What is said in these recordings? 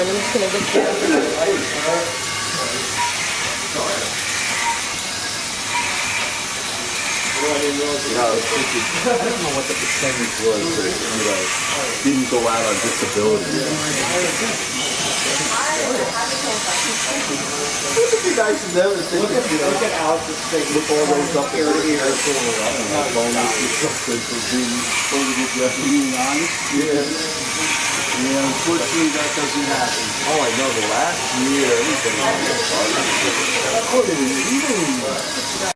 I'm just gonna get you. I don't know what the percentage was that, didn't go out on disability. It would be nice to know that they look at Alex's thing, look all those up there to here. Bonus or something for being honest. Yeah. Yeah, unfortunately that doesn't happen. Oh, I know, the last year, everything was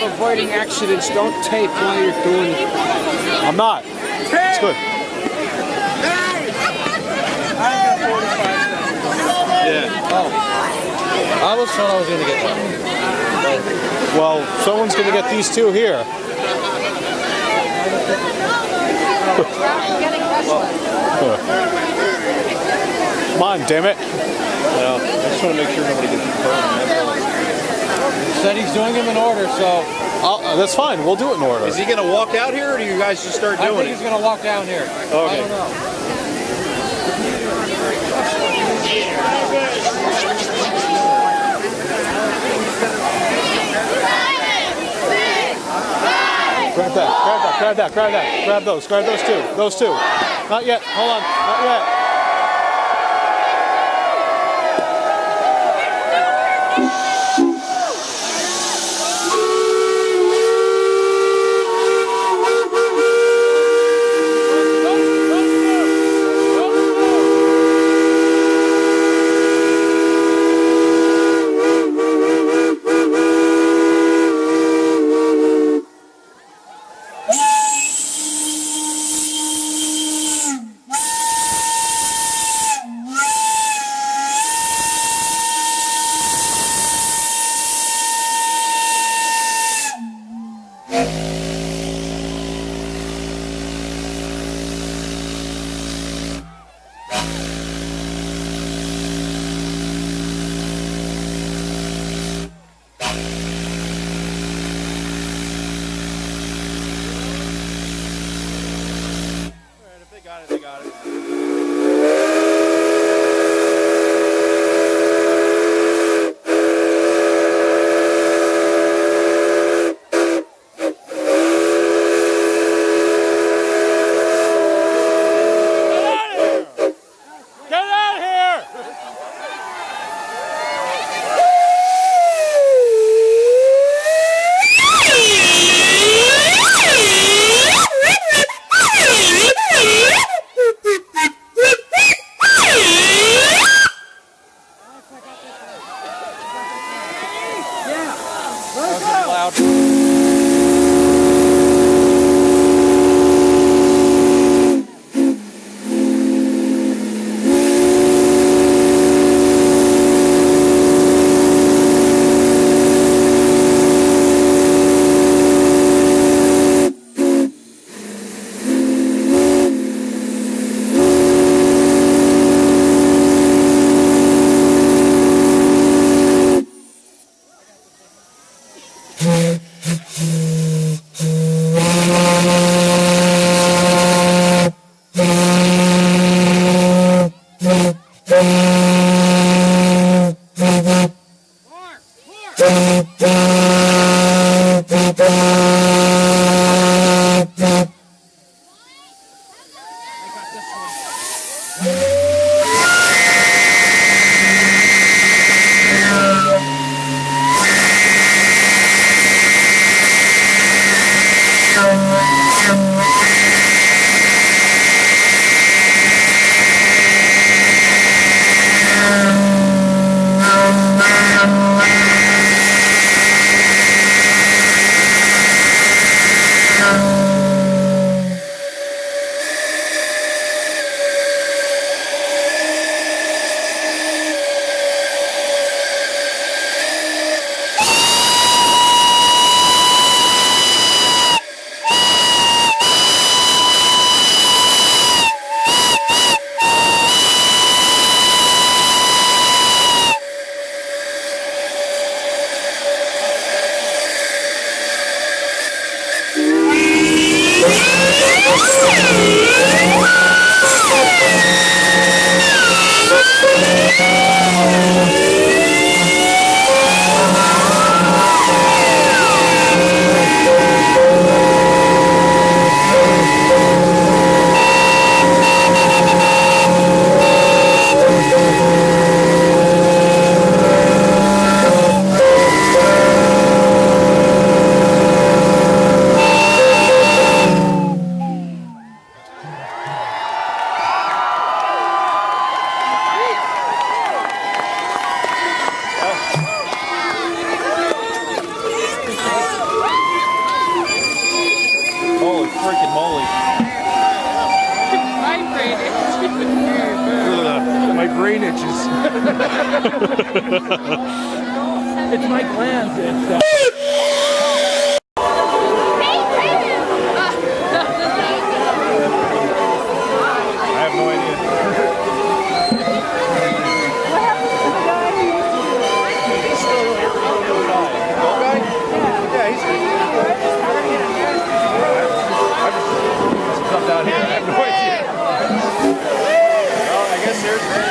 avoiding accidents, don't tape while you're doing it. I'm not. It's good. Yeah. Oh. I was told I was going to get one. Well, someone's going to get these two here. Come on, damn it. Yeah, I just want to make sure nobody gets the phone. Said he's doing them in order, so... that's fine. We'll do it in order. Is he going to walk out here, or do you guys just start doing it? I think he's going to walk down here. Okay. I don't know. Grab that, grab that, grab that, grab that. Grab those two. Those two. Not yet. Hold on. Not yet. They got it. brain itches. It's my glands. I have no idea. Down here. I have no idea. Well, I guess there's